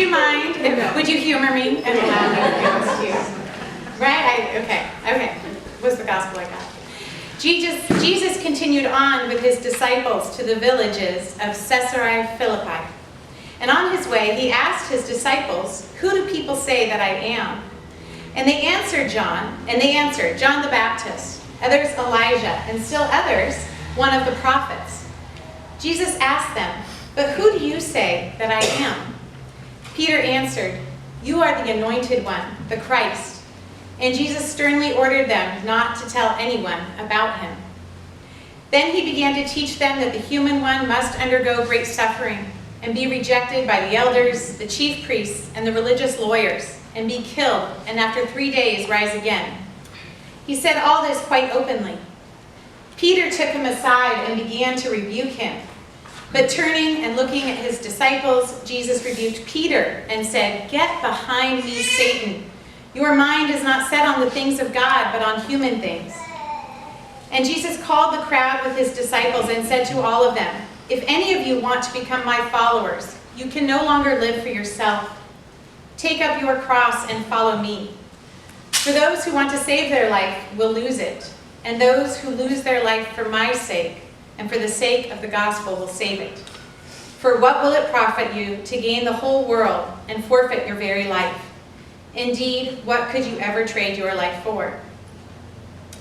you mind? Would you humor me and allow me to do this to you? Right? Okay. Was the gospel I got? Jesus continued on with his disciples to the villages of Caesarea Philippi. And on his way, he asked his disciples, "Who do people say that I am?" And they answered John the Baptist, others Elijah, and still others, one of the prophets. Jesus asked them, "But who do you say that I am?" Peter answered, "You are the anointed one, the Christ." And Jesus sternly ordered them not to tell anyone about him. Then he began to teach them that the human one must undergo great suffering and be rejected by the elders, the chief priests, and the religious lawyers, and be killed, and after 3 days rise again. He said all this quite openly. Peter took him aside and began to rebuke him. But turning and looking at his disciples, Jesus rebuked Peter and said, "Get behind me, Satan. Your mind is not set on the things of God, but on human things." And Jesus called the crowd with his disciples and said to all of them, "If any of you want to become my followers, you can no longer live for yourself. Take up your cross and follow me. For those who want to save their life will lose it, and those who lose their life for my sake and for the sake of the gospel will save it. For what will it profit you to gain the whole world and forfeit your very life? Indeed, what could you ever trade your life for?"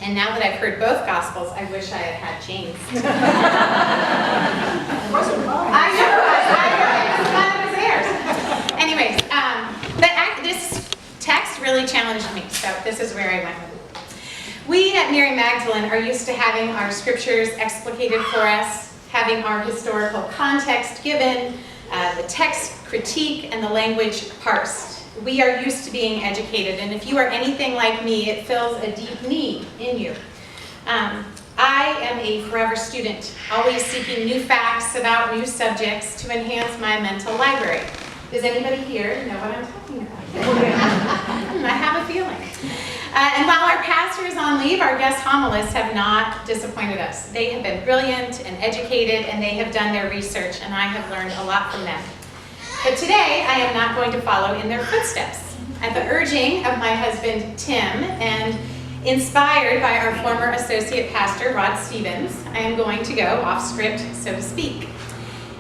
And now that I've heard both gospels, I wish I had James. Wasn't mine. I know, it's none of theirs. Anyways, this text really challenged me, so this is where I went with it. We at Mary Magdalene are used to having our scriptures explicated for us, having our historical context given, the text critique, and the language parsed. We are used to being educated, and if you are anything like me, it fills a deep need in you. I am a forever student, always seeking new facts about new subjects to enhance my mental library. Does anybody here know what I'm talking about? I have a feeling. And while our pastor is on leave, our guest homilists have not disappointed us. They have been brilliant and educated, and they have done their research, and I have learned a lot from them. But today, I am not going to follow in their footsteps. At the urging of my husband, Tim, and inspired by our former associate pastor, Rod Stevens, I am going to go off script, so to speak.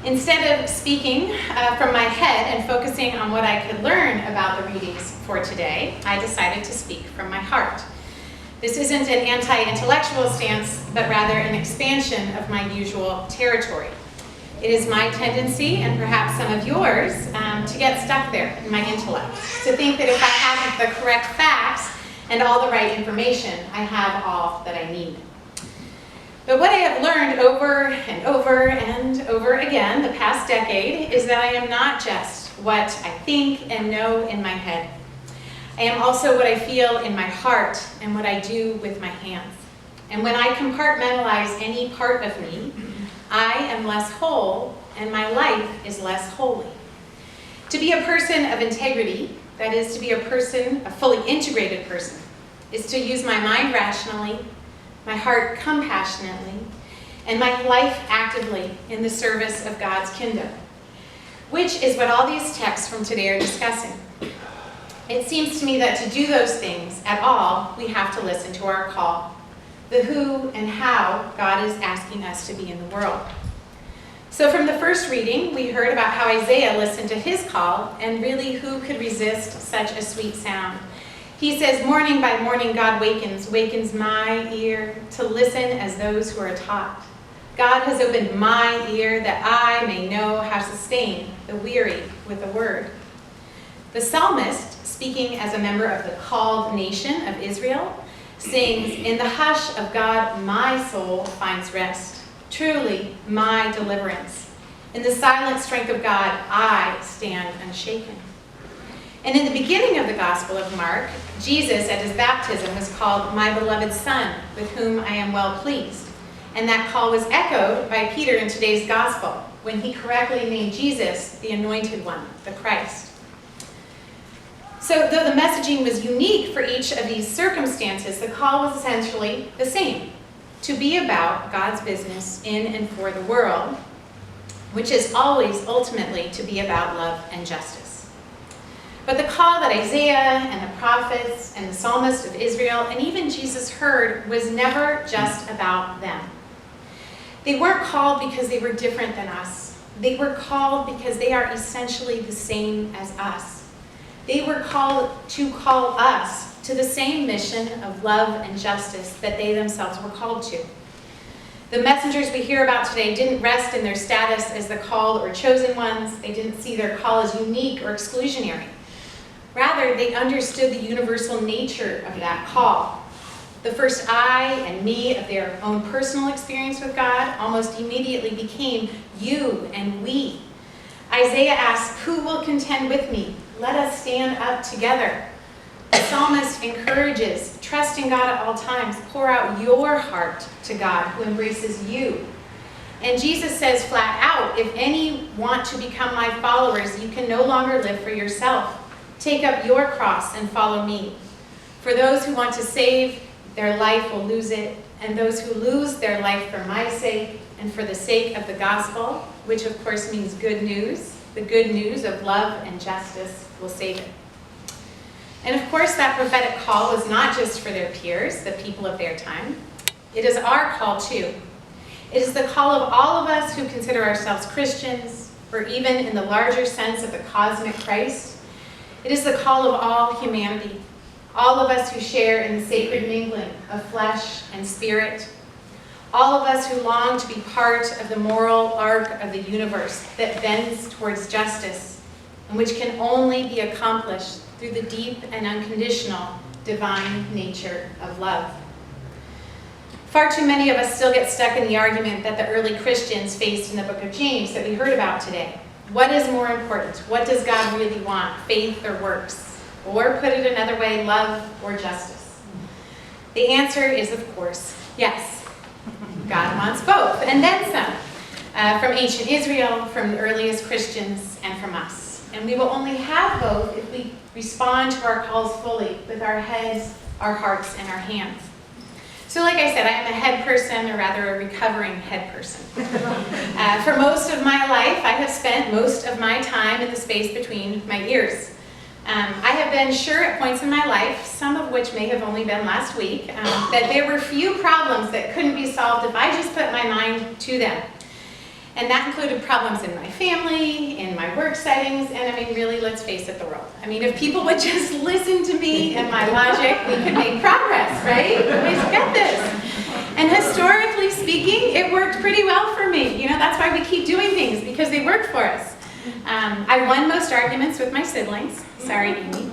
Instead of speaking from my head and focusing on what I could learn about the readings for today, I decided to speak from my heart. This isn't an anti-intellectual stance, but rather an expansion of my usual territory. It is my tendency, and perhaps some of yours, to get stuck there in my intellect, to think that if I have the correct facts and all the right information, I have all that I need. But what I have learned over and over and over again the past decade is that I am not just what I think and know in my head. I am also what I feel in my heart and what I do with my hands. And when I compartmentalize any part of me, I am less whole and my life is less holy. To be a person of integrity, that is to be a fully integrated person, is to use my mind rationally, my heart compassionately, and my life actively in the service of God's kingdom, which is what all these texts from today are discussing. It seems to me that to do those things at all, we have to listen to our call, the who and how God is asking us to be in the world. So from the first reading, we heard about how Isaiah listened to his call, and really who could resist such a sweet sound? He says, "Morning by morning God wakens my ear to listen as those who are taught. God has opened my ear that I may know how to sustain the weary with a word." The psalmist, speaking as a member of the called nation of Israel, sings, "In the hush of God my soul finds rest, truly my deliverance. In the silent strength of God I stand unshaken." And in the beginning of the Gospel of Mark, Jesus at his baptism was called "my beloved Son, with whom I am well pleased." And that call was echoed by Peter in today's Gospel, when he correctly named Jesus the Anointed One, the Christ. So though the messaging was unique for each of these circumstances, the call was essentially the same: to be about God's business in and for the world, which is always ultimately to be about love and justice. But the call that Isaiah and the prophets and the psalmist of Israel and even Jesus heard was never just about them. They weren't called because they were different than us. They were called because they are essentially the same as us. They were called to call us to the same mission of love and justice that they themselves were called to. The messengers we hear about today didn't rest in their status as the called or chosen ones. They didn't see their call as unique or exclusionary. Rather, they understood the universal nature of that call. The first I and me of their own personal experience with God almost immediately became you and we. Isaiah asks, "Who will contend with me? Let us stand up together." The psalmist encourages, trust in God at all times. Pour out your heart to God who embraces you. And Jesus says flat out, if any want to become my followers, you can no longer live for yourself. Take up your cross and follow me. For those who want to save their life will lose it, and those who lose their life for my sake and for the sake of the gospel, which of course means good news, the good news of love and justice, will save it. And of course that prophetic call was not just for their peers, the people of their time. It is our call too. It is the call of all of us who consider ourselves Christians, or even in the larger sense of the cosmic Christ. It is the call of all humanity, all of us who share in the sacred mingling of flesh and spirit, all of us who long to be part of the moral arc of the universe that bends towards justice, and which can only be accomplished through the deep and unconditional divine nature of love. Far too many of us still get stuck in the argument that the early Christians faced in the book of James that we heard about today. What is more important? What does God really want, faith or works? Or put it another way, love or justice? The answer is, of course, yes. God wants both, and then some. From ancient Israel, from the earliest Christians, and from us. And we will only have both if we respond to our calls fully with our heads, our hearts, and our hands. So like I said, I am a head person, or rather a recovering head person. For most of my life, I have spent most of my time in the space between my ears. I have been sure at points in my life, some of which may have only been last week, that there were few problems that couldn't be solved if I just put my mind to them. And that included problems in my family, in my work settings, and I mean, really, let's face it, the world. I mean, if people would just listen to me and my logic, we could make progress, right? We just get this. And historically speaking, it worked pretty well for me. You know, that's why we keep doing things, because they work for us. I won most arguments with my siblings. Sorry, Amy.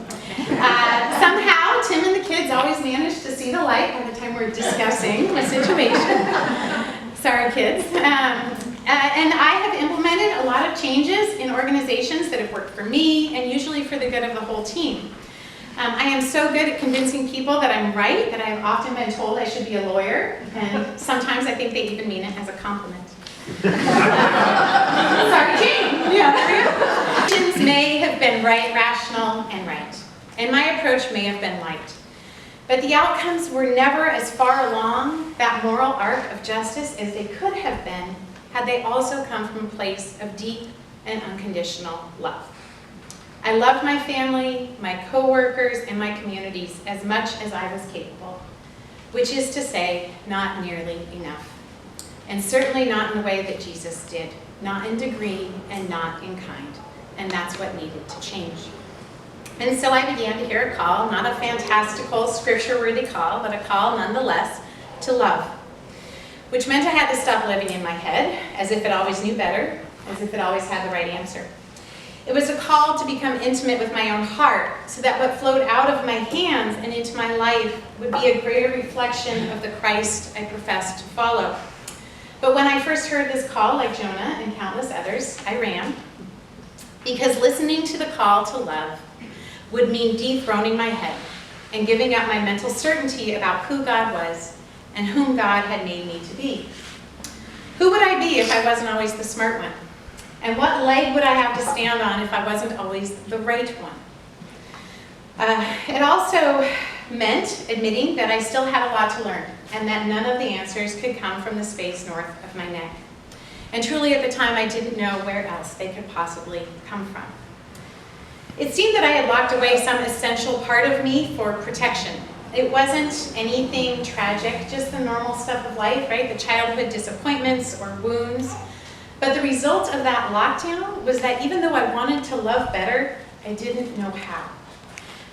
Somehow, Tim and the kids always managed to see the light by the time we're discussing the situation. Sorry, kids. And I have implemented a lot of changes in organizations that have worked for me and usually for the good of the whole team. I am so good at convincing people that I'm right that I have often been told I should be a lawyer, and sometimes I think they even mean it as a compliment. Sorry, Jane. Yeah, there you go. Actions may have been right, rational, and right, and my approach may have been light. But the outcomes were never as far along that moral arc of justice as they could have been had they also come from a place of deep and unconditional love. I loved my family, my coworkers, and my communities as much as I was capable, which is to say, not nearly enough. And certainly not in the way that Jesus did, not in degree and not in kind. And that's what needed to change. And so I began to hear a call, not a fantastical, scripture-worthy call, but a call nonetheless to love, which meant I had to stop living in my head, as if it always knew better, as if it always had the right answer. It was a call to become intimate with my own heart, so that what flowed out of my hands and into my life would be a greater reflection of the Christ I professed to follow. But when I first heard this call, like Jonah and countless others, I ran, because listening to the call to love would mean dethroning my head and giving up my mental certainty about who God was and whom God had made me to be. Who would I be if I wasn't always the smart one? And what leg would I have to stand on if I wasn't always the right one? It also meant admitting that I still had a lot to learn, and that none of the answers could come from the space north of my neck. And truly at the time I didn't know where else they could possibly come from. It seemed that I had locked away some essential part of me for protection. It wasn't anything tragic, just the normal stuff of life, right? The childhood disappointments or wounds. But the result of that lockdown was that even though I wanted to love better, I didn't know how.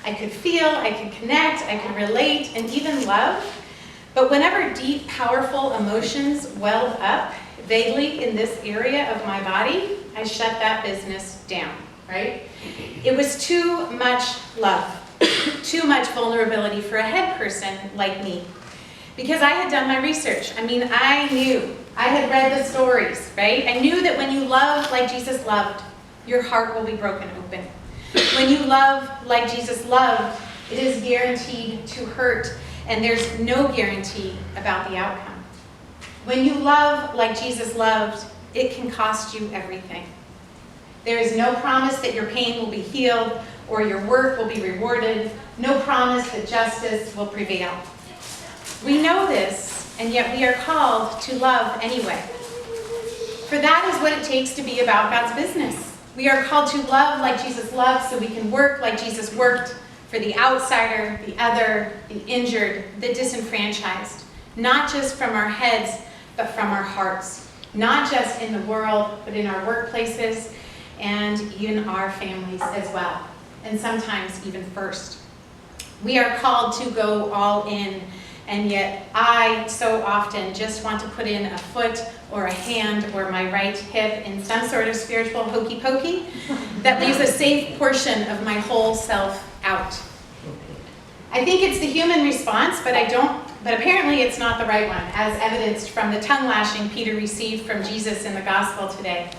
I could feel, I could connect, I could relate, and even love. But whenever deep, powerful emotions welled up vaguely in this area of my body, I shut that business down, right? It was too much love, too much vulnerability for a head person like me. Because I had done my research. I mean, I knew. I had read the stories, right? I knew that when you love like Jesus loved, your heart will be broken open. When you love like Jesus loved, it is guaranteed to hurt, and there's no guarantee about the outcome. When you love like Jesus loved, it can cost you everything. There is no promise that your pain will be healed or your work will be rewarded, no promise that justice will prevail. We know this, and yet we are called to love anyway. For that is what it takes to be about God's business. We are called to love like Jesus loved so we can work like Jesus worked for the outsider, the other, the injured, the disenfranchised, not just from our heads, but from our hearts, not just in the world, but in our workplaces and in our families as well, and sometimes even first. We are called to go all in, and yet I so often just want to put in a foot or a hand or my right hip in some sort of spiritual hokey pokey that leaves a safe portion of my whole self out. I think it's the human response, but apparently it's not the right one, as evidenced from the tongue lashing Peter received from Jesus in the gospel today.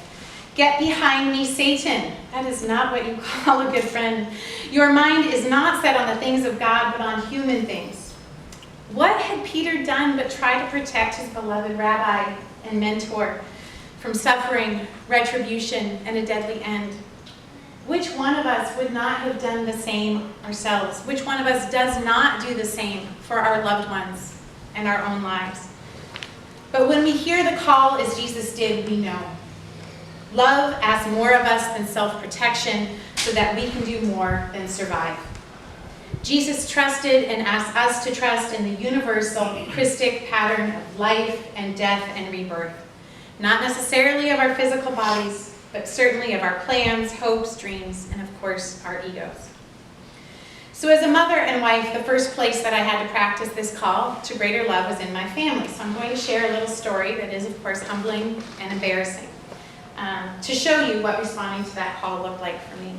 Get behind me, Satan. That is not what you call a good friend. Your mind is not set on the things of God, but on human things. What had Peter done but try to protect his beloved rabbi and mentor from suffering, retribution, and a deadly end? Which one of us would not have done the same ourselves? Which one of us does not do the same for our loved ones and our own lives? But when we hear the call as Jesus did, we know. Love asks more of us than self-protection so that we can do more than survive. Jesus trusted and asked us to trust in the universal Christic pattern of life and death and rebirth. Not necessarily of our physical bodies, but certainly of our plans, hopes, dreams, and of course, our egos. So as a mother and wife, the first place that I had to practice this call to greater love was in my family. So I'm going to share a little story that is, of course, humbling and embarrassing to show you what responding to that call looked like for me.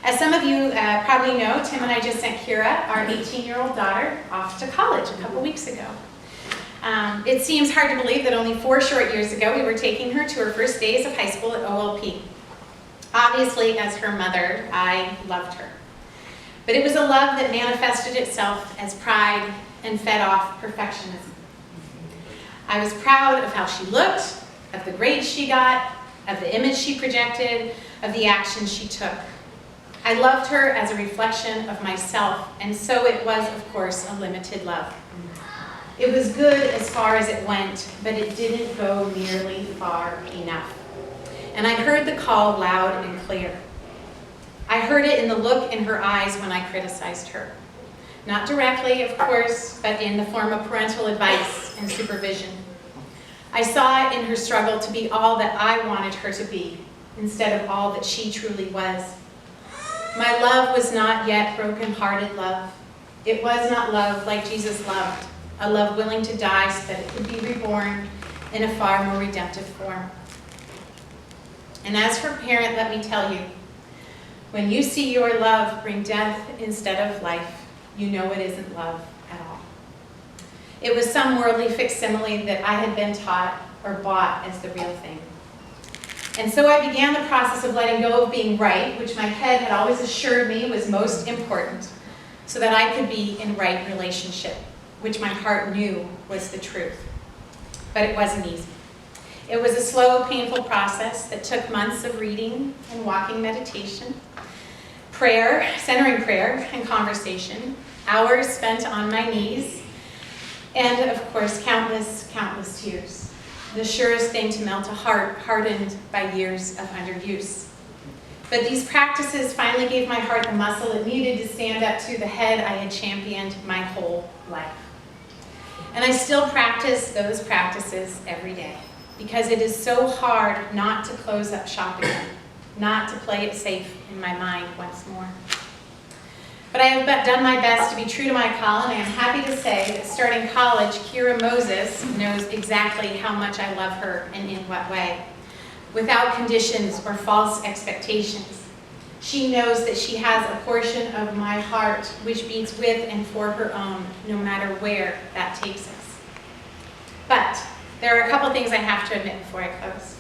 As some of you probably know, Tim and I just sent Kira, our 18-year-old daughter, off to college a couple weeks ago. It seems hard to believe that only 4 short years ago we were taking her to her first days of high school at OLP. Obviously, as her mother, I loved her. But it was a love that manifested itself as pride and fed off perfectionism. I was proud of how she looked, of the grades she got, of the image she projected, of the actions she took. I loved her as a reflection of myself, and so it was, of course, a limited love. It was good as far as it went, but it didn't go nearly far enough. And I heard the call loud and clear. I heard it in the look in her eyes when I criticized her. Not directly, of course, but in the form of parental advice and supervision. I saw it in her struggle to be all that I wanted her to be, instead of all that she truly was. My love was not yet broken-hearted love. It was not love like Jesus loved, a love willing to die so that it could be reborn in a far more redemptive form. And as her parent, let me tell you, when you see your love bring death instead of life, you know it isn't love at all. It was some worldly facsimile that I had been taught or bought as the real thing. And so I began the process of letting go of being right, which my head had always assured me was most important, so that I could be in right relationship, which my heart knew was the truth. But it wasn't easy. It was a slow, painful process that took months of reading and walking meditation, prayer, centering prayer and conversation, hours spent on my knees, and of course, countless, countless tears. The surest thing to melt a heart hardened by years of underuse. But these practices finally gave my heart the muscle it needed to stand up to the head I had championed my whole life. And I still practice those practices every day because it is so hard not to close up shop again, not to play it safe in my mind once more. But I have done my best to be true to my call, and I am happy to say that starting college, Kira Moses knows exactly how much I love her and in what way, without conditions or false expectations. She knows that she has a portion of my heart which beats with and for her own, no matter where that takes us. But there are a couple things I have to admit before I close.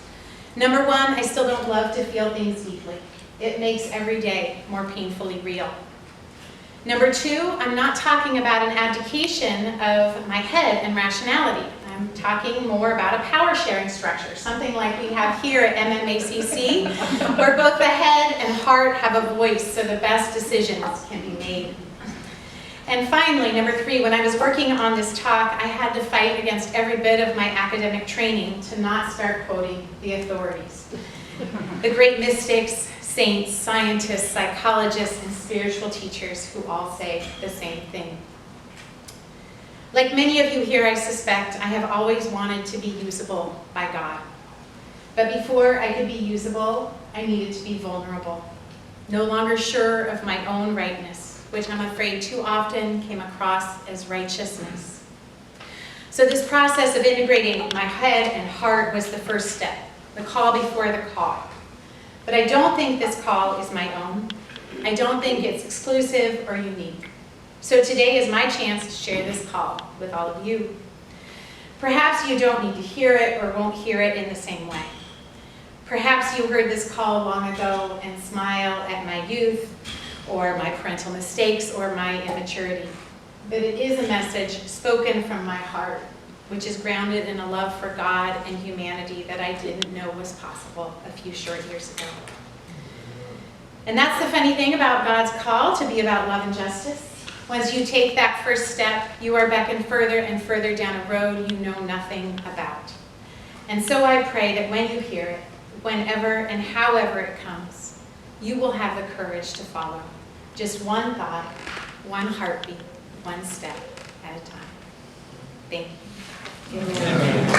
Number one, I still don't love to feel things deeply. It makes every day more painfully real. Number two, I'm not talking about an abdication of my head and rationality. I'm talking more about a power sharing structure, something like we have here at MMACC, where both the head and heart have a voice so the best decisions can be made. And finally, number three, when I was working on this talk, I had to fight against every bit of my academic training to not start quoting the authorities. The great mystics, saints, scientists, psychologists, and spiritual teachers who all say the same thing. Like many of you here, I suspect, I have always wanted to be usable by God. But before I could be usable, I needed to be vulnerable, no longer sure of my own rightness, which I'm afraid too often came across as righteousness. So this process of integrating my head and heart was the first step, the call before the call. But I don't think this call is my own. I don't think it's exclusive or unique. So today is my chance to share this call with all of you. Perhaps you don't need to hear it or won't hear it in the same way. Perhaps you heard this call long ago and smile at my youth or my parental mistakes or my immaturity. But it is a message spoken from my heart, which is grounded in a love for God and humanity that I didn't know was possible a few short years ago. And that's the funny thing about God's call to be about love and justice. Once you take that first step, you are beckoned further and further down a road you know nothing about. And so I pray that when you hear it, whenever and however it comes, you will have the courage to follow. Just one thought, one heartbeat, one step at a time. Thank you.